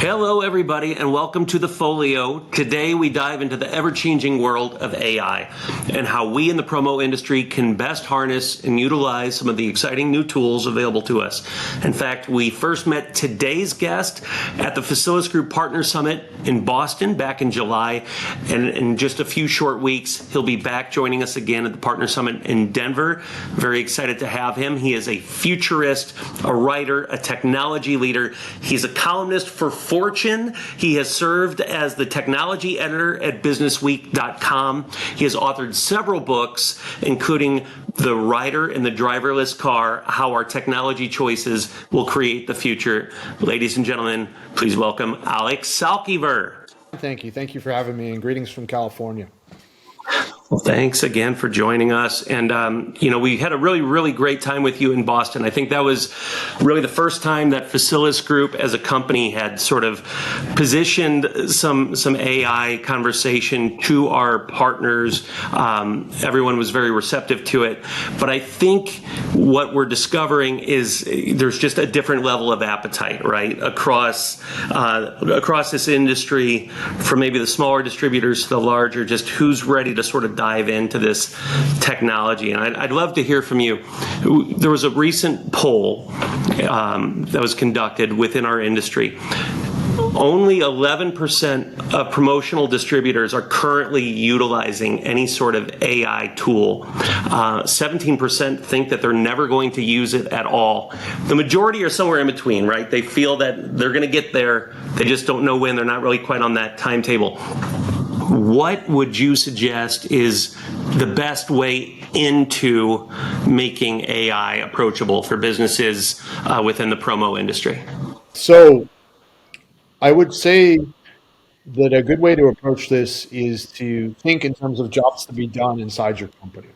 Hello, everybody, and welcome to the Folio. Today, we dive into the ever-changing world of AI and how we in the promo industry can best harness and utilize some of the exciting new tools available to us. In fact, we first met today's guest at the Facilisgroup Partner Summit in Boston back in July, and in just a few short weeks, he'll be back joining us again at the Partner Summit in Denver. Very excited to have him. He is a futurist, a writer, a technology leader. He's a columnist for Fortune. He has served as the technology editor at businessweek.com. He has authored several books, including The Rider in the Driverless Car, How Our Technology Choices Will Create the Future. Ladies and gentlemen, please welcome Alex Salkever. Thank you. Thank you for having me, and greetings from California. Well, thanks again for joining us. And, we had a really great time with you in Boston. I think that was really the first time that Facilisgroup as a company had sort of positioned some AI conversation to our partners. Everyone was very receptive to it. But I think what we're discovering is there's just a different level of appetite, right, across this industry, from maybe the smaller distributors to the larger, just who's ready to sort of dive into this technology. And I'd love to hear from you. There was a recent poll that was conducted within our industry. Only 11% of promotional distributors are currently utilizing any sort of AI tool. 17% think that they're never going to use it at all. The majority are somewhere in between, right? They feel that they're going to get there. They just don't know when. They're not really quite on that timetable. What would you suggest is the best way into making AI approachable for businesses within the promo industry? So I would say that a good way to approach this is to think in terms of jobs to be done inside your company.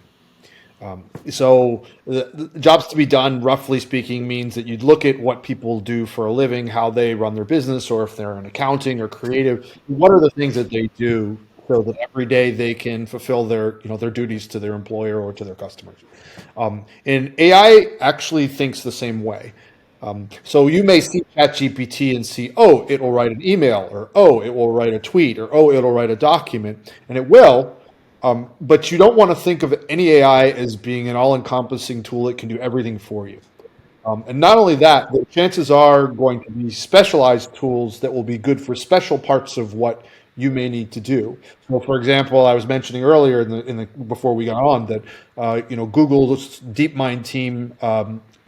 So the jobs to be done, roughly speaking, means that you'd look at what people do for a living, how they run their business, or if they're in accounting or creative, what are the things that they do so that every day they can fulfill their duties to their employer or to their customers. And AI actually thinks the same way. So you may see ChatGPT and see, oh, it will write an email, or oh, it will write a tweet, or oh, it'll write a document, and it will. But you don't want to think of any AI as being an all-encompassing tool that can do everything for you. And not only that, the chances are going to be specialized tools that will be good for special parts of what you may need to do. So, for example, I was mentioning earlier before we got on that Google's DeepMind team,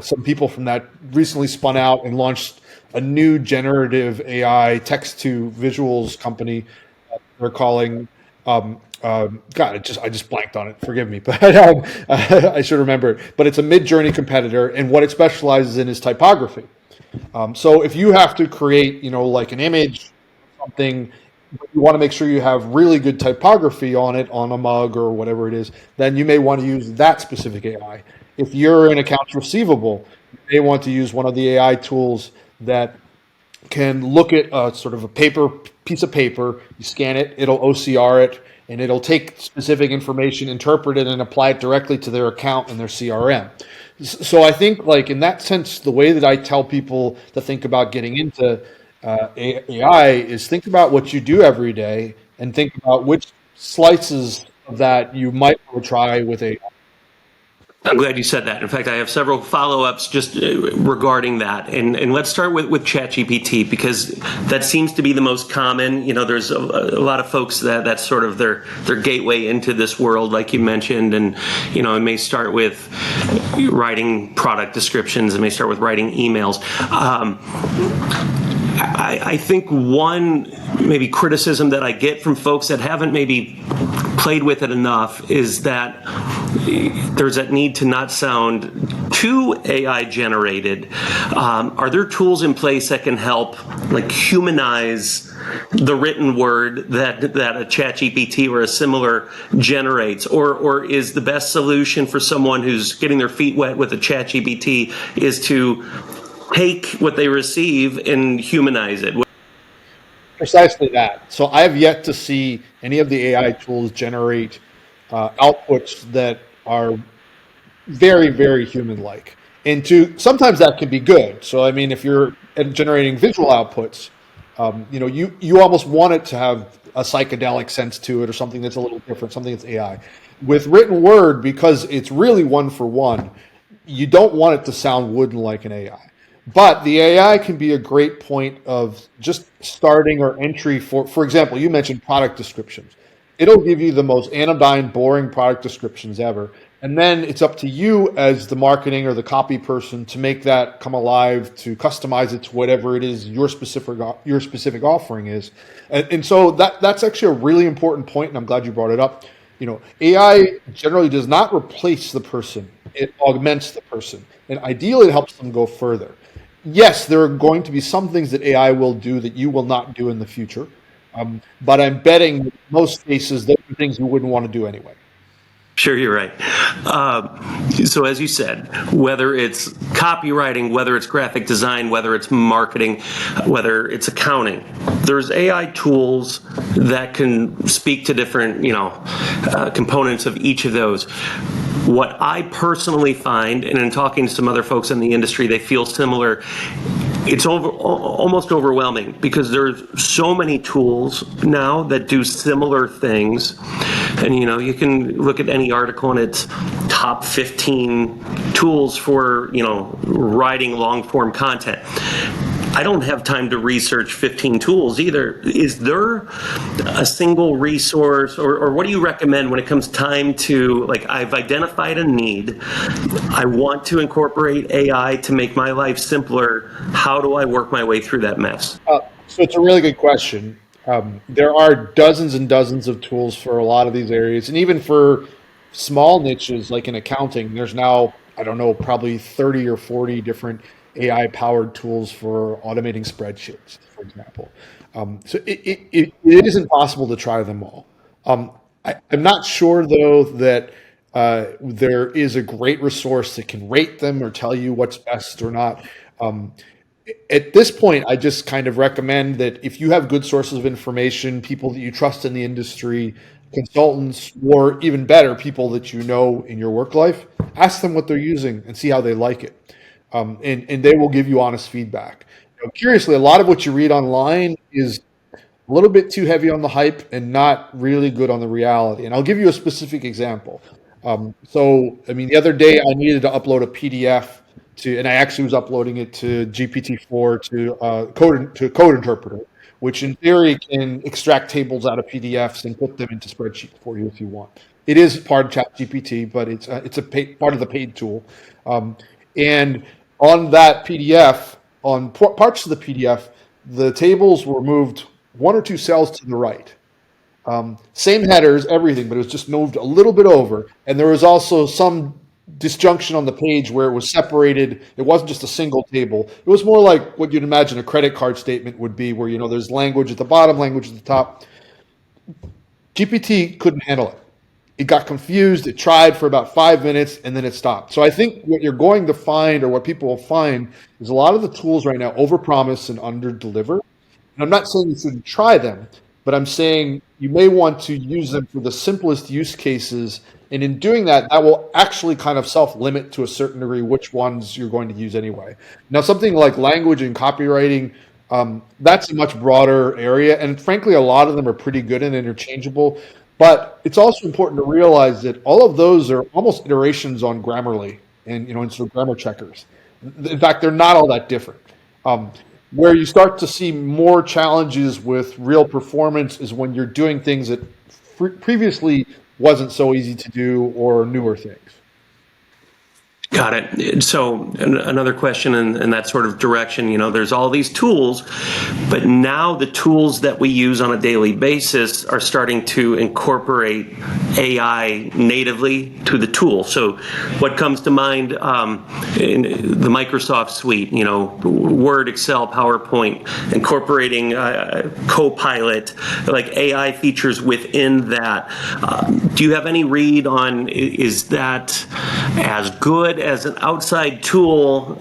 some people from that recently spun out and launched a new generative AI text to visuals company. They're calling. God, I just blanked on it. Forgive me, but I should remember it. But it's a mid-journey competitor, and what it specializes in is typography. So if you have to create, like an image, something, you want to make sure you have really good typography on it, on a mug or whatever it is, then you may want to use that specific AI. If you're in accounts receivable, you may want to use one of the AI tools that can look at sort of a piece of paper, you scan it, it'll OCR it, and it'll take specific information, interpret it, and apply it directly to their account and their CRM. So I think, like, in that sense, the way that I tell people to think about getting into AI is think about what you do every day and think about which slices of that you might want to try with AI. I'm glad you said that. In fact, I have several follow-ups just regarding that. And let's start with ChatGPT, because that seems to be the most common. There's a lot of folks that's sort of their gateway into this world, like you mentioned. And, it may start with writing product descriptions. It may start with writing emails. I think one maybe criticism that I get from folks that haven't maybe played with it enough is that there's that need to not sound too AI generated. Are there tools in place that can help, like, humanize the written word that a ChatGPT or a similar generates, or is the best solution for someone who's getting their feet wet with a ChatGPT is to take what they receive and humanize it? Precisely that. So I've yet to see any of the AI tools generate outputs that are very, very human-like. And sometimes that can be good. So, I mean, if you're generating visual outputs, You almost want it to have a psychedelic sense to it, or something that's a little different, something that's AI. With written word, because it's really one for one, you don't want it to sound wooden like an AI. But the AI can be a great point of just starting or entry for example, you mentioned product descriptions. It'll give you the most anodyne, boring product descriptions ever. And then it's up to you as the marketing or the copy person to make that come alive, to customize it to whatever it is your specific offering is. And so that's actually a really important point, and I'm glad you brought it up. AI generally does not replace the person; it augments the person, and ideally, it helps them go further. Yes, there are going to be some things that AI will do that you will not do in the future, but I'm betting in most cases those are things you wouldn't want to do anyway. Sure, you're right. So as you said, whether it's copywriting, whether it's graphic design, whether it's marketing, whether it's accounting, there's AI tools that can speak to different, components of each of those. What I personally find, and in talking to some other folks in the industry, they feel similar. It's almost overwhelming because there's so many tools now that do similar things. And you can look at any article and it's top 15 tools for, writing long form content. I don't have time to research 15 tools either. Is there a single resource, or what do you recommend when it comes time to, like, I've identified a need, I want to incorporate AI to make my life simpler. How do I work my way through that mess? So it's a really good question. There are dozens and dozens of tools for a lot of these areas, and even for small niches like in accounting, there's now, I don't know, probably 30 or 40 different AI powered tools for automating spreadsheets, for example. So it isn't possible to try them all. I'm not sure, though, that there is a great resource that can rate them or tell you what's best or not. Um, at this point, I just kind of recommend that if you have good sources of information, people that you trust in the industry, consultants, or even better, people that you know in your work life, ask them what they're using and see how they like it. And they will give you honest feedback. Curiously, a lot of what you read online is a little bit too heavy on the hype and not really good on the reality. And I'll give you a specific example. The other day I needed to upload a PDF and I actually was uploading it to GPT-4 to code interpreter, which in theory can extract tables out of PDFs and put them into spreadsheets for you if you want. It is part of ChatGPT, but part of the paid tool. And on that PDF, on parts of the PDF, the tables were moved one or two cells to the right. Same headers, everything, but it was just moved a little bit over. And there was also some disjunction on the page where it was separated. It wasn't just a single table. It was more like what you'd imagine a credit card statement would be, where there's language at the bottom, language at the top. GPT couldn't handle it. It got confused. It tried for about 5 minutes and then it stopped. So I think what you're going to find, or what people will find, is a lot of the tools right now overpromise and underdeliver. And I'm not saying you shouldn't try them, but I'm saying you may want to use them for the simplest use cases. And in doing that, that will actually kind of self-limit to a certain degree which ones you're going to use anyway. Now, something like language and copywriting, that's a much broader area. And frankly, a lot of them are pretty good and interchangeable. But it's also important to realize that all of those are almost iterations on Grammarly and sort of grammar checkers. In fact, they're not all that different. Where you start to see more challenges with real performance is when you're doing things that previously wasn't so easy to do, or newer things. Got it. So another question in that sort of direction, there's all these tools, but now the tools that we use on a daily basis are starting to incorporate AI natively to the tool. So what comes to mind, in the Microsoft suite, Word, Excel, PowerPoint, incorporating Copilot, like AI features within that. Do you have any read on, is that as good as an outside tool?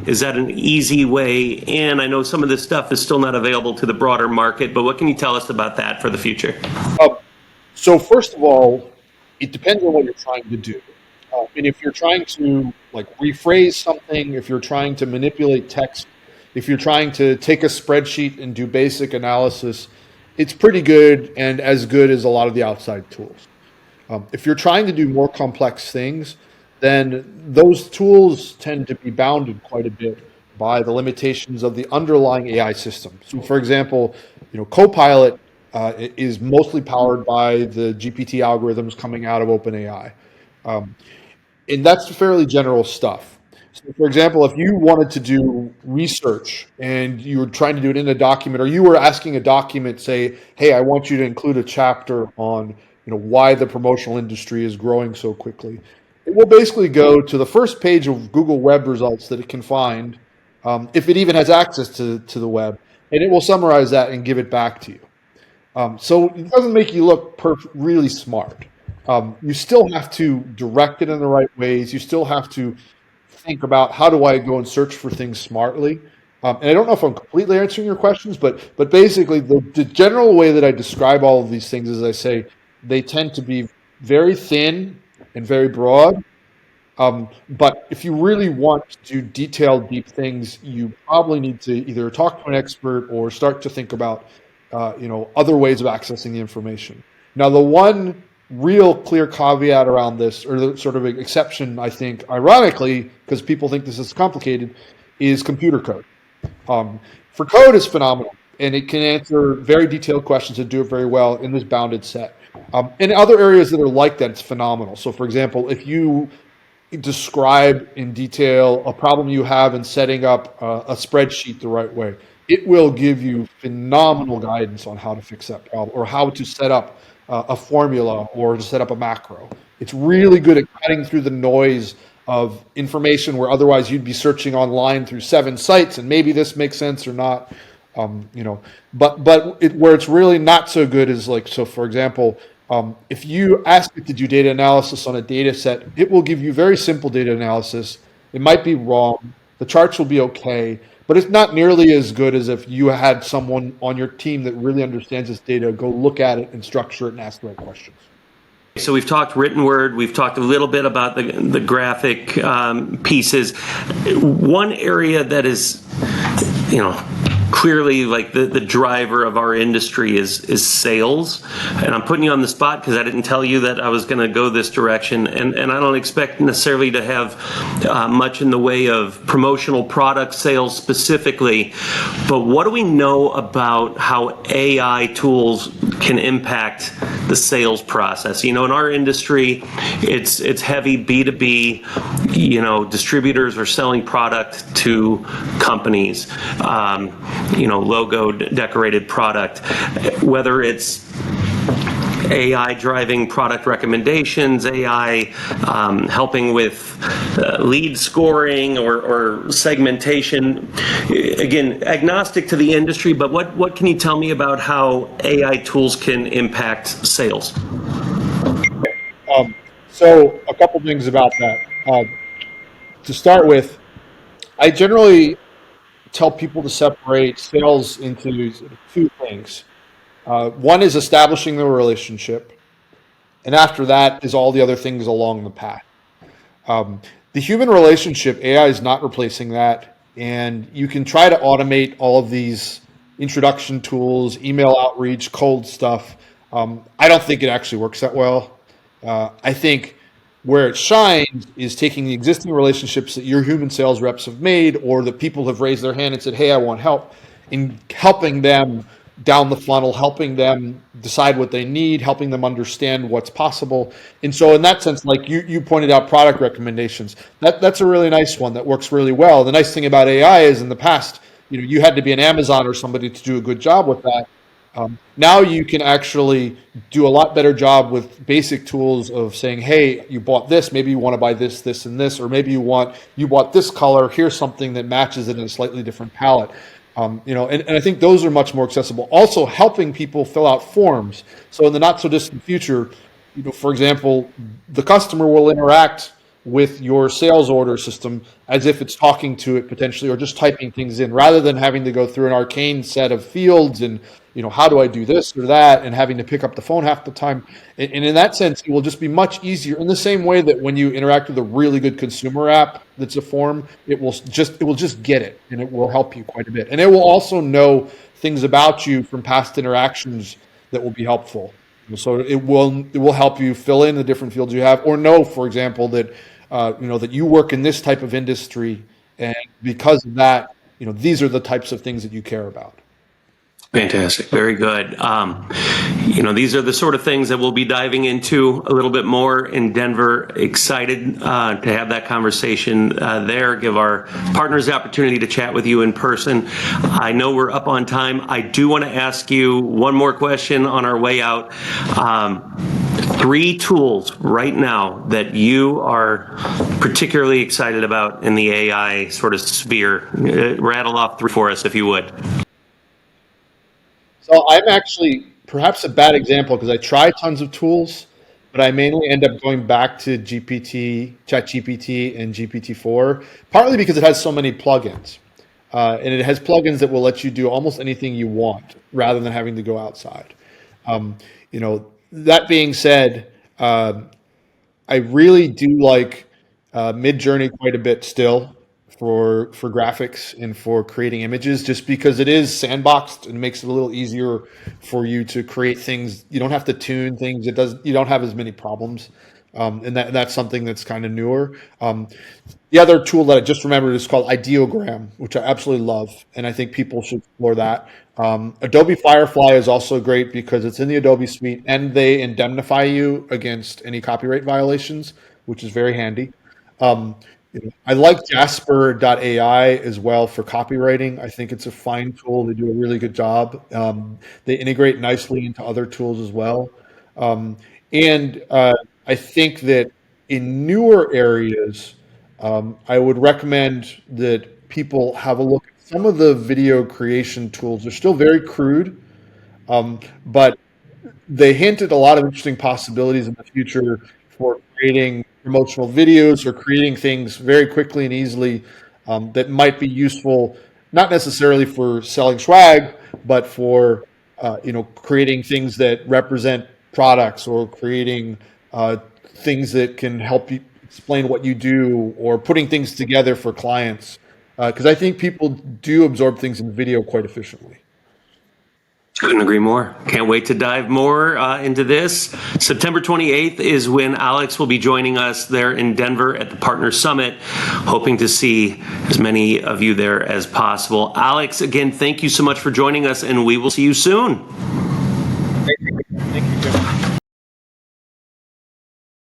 Is that an easy way in? I know some of this stuff is still not available to the broader market, but what can you tell us about that for the future? So first of all, it depends on what you're trying to do. And if you're trying to rephrase something, if you're trying to manipulate text, if you're trying to take a spreadsheet and do basic analysis, it's pretty good and as good as a lot of the outside tools. If you're trying to do more complex things, then those tools tend to be bounded quite a bit by the limitations of the underlying AI system. So, for example, Copilot is mostly powered by the GPT algorithms coming out of OpenAI. And that's fairly general stuff. So, for example, if you wanted to do research and you were trying to do it in a document, or you were asking a document, say, "Hey, I want you to include a chapter on, why the promotional industry is growing so quickly," it will basically go to the first page of Google Web results that it can find, if it even has access to the web, and it will summarize that and give it back to you. So it doesn't make you look really smart. You still have to direct it in the right ways. You still have to think about, how do I go and search for things smartly. And I don't know if I'm completely answering your questions, but basically the general way that I describe all of these things is I say they tend to be very thin and very broad. But if you really want to do detailed, deep things, you probably need to either talk to an expert or start to think about, other ways of accessing the information. Now, the one real clear caveat around this, or the sort of exception, I think, ironically, because people think this is complicated, is computer code. For code is phenomenal, and it can answer very detailed questions and do it very well in this bounded set. In other areas that are like that, it's phenomenal. So, for example, if you describe in detail a problem you have in setting up a spreadsheet the right way, it will give you phenomenal guidance on how to fix that problem, or how to set up a formula, or to set up a macro. It's really good at cutting through the noise of information where otherwise you'd be searching online through 7 sites, and maybe this makes sense or not. Where it's really not so good is, like, so for example, if you ask it to do data analysis on a data set, it will give you very simple data analysis. It might be wrong. The charts will be okay, but it's not nearly as good as if you had someone on your team that really understands this data go look at it and structure it and ask the right questions. So we've talked written word, we've talked a little bit about the graphic pieces. One area that is, clearly like the driver of our industry is sales. And I'm putting you on the spot because I didn't tell you that I was going to go this direction. And I don't expect necessarily to have much in the way of promotional product sales specifically. But what do we know about how AI tools can impact the sales process? In our industry, it's heavy B2B. Distributors are selling product to companies. Logo decorated product, whether it's AI driving product recommendations, AI helping with lead scoring or segmentation. Again, agnostic to the industry, but what can you tell me about how AI tools can impact sales? So a couple things about that. To start with, I generally tell people to separate sales into 2 things. One is establishing the relationship, and after that is all the other things along the path. The human relationship, AI is not replacing that, and you can try to automate all of these introduction tools, email outreach, cold stuff. I don't think it actually works that well. I think where it shines is taking the existing relationships that your human sales reps have made, or that people have raised their hand and said, "Hey, I want help," in helping them down the funnel, helping them decide what they need, helping them understand what's possible. And so in that sense, like you pointed out, product recommendations, that's a really nice one that works really well. The nice thing about AI is, in the past, you had to be an Amazon or somebody to do a good job with that. Now you can actually do a lot better job with basic tools of saying, "Hey, you bought this, maybe you want to buy this, this, and this, or maybe you bought this color, here's something that matches it in a slightly different palette." And I think those are much more accessible. Also, helping people fill out forms. So in the not so distant future, for example, the customer will interact with your sales order system as if it's talking to it potentially, or just typing things in, rather than having to go through an arcane set of fields and, how do I do this or that, and having to pick up the phone half the time. And in that sense, it will just be much easier, in the same way that when you interact with a really good consumer app that's a form, it will just get it, and it will help you quite a bit. And it will also know things about you from past interactions that will be helpful. So it will help you fill in the different fields you have, or know, for example, that that you work in this type of industry, and because of that, these are the types of things that you care about. Fantastic. Very good. These are the sort of things that we'll be diving into a little bit more in Denver. Excited to have that conversation there, give our partners the opportunity to chat with you in person. I know we're up on time. I do want to ask you one more question on our way out. 3 tools right now that you are particularly excited about in the AI sort of sphere. Rattle off 3 for us, if you would. So I'm actually perhaps a bad example, because I try tons of tools, but I mainly end up going back to ChatGPT and GPT-4, partly because it has so many plugins. And it has plugins that will let you do almost anything you want rather than having to go outside. That being said, I really do like Mid-Journey quite a bit still for graphics and for creating images, just because it is sandboxed and makes it a little easier for you to create things. You don't have to tune things. You don't have as many problems, and that's something that's kind of newer. The other tool that I just remembered is called Ideogram, which I absolutely love, and I think people should explore that. Adobe Firefly is also great because it's in the Adobe suite, and they indemnify you against any copyright violations, which is very handy. Um, I like Jasper.ai as well for copywriting. I think it's a fine tool. They do a really good job. They integrate nicely into other tools as well. And I think that in newer areas, I would recommend that people have a look at some of the video creation tools. They're still very crude, but they hint at a lot of interesting possibilities in the future for creating promotional videos or creating things very quickly and easily, that might be useful, not necessarily for selling swag, but for creating things that represent products, or creating things that can help you explain what you do, or putting things together for clients. Because I think people do absorb things in video quite efficiently. Couldn't agree more. Can't wait to dive more into this. September 28th is when Alex will be joining us there in Denver at the Partner Summit. Hoping to see as many of you there as possible. Alex, again, thank you so much for joining us, and we will see you soon.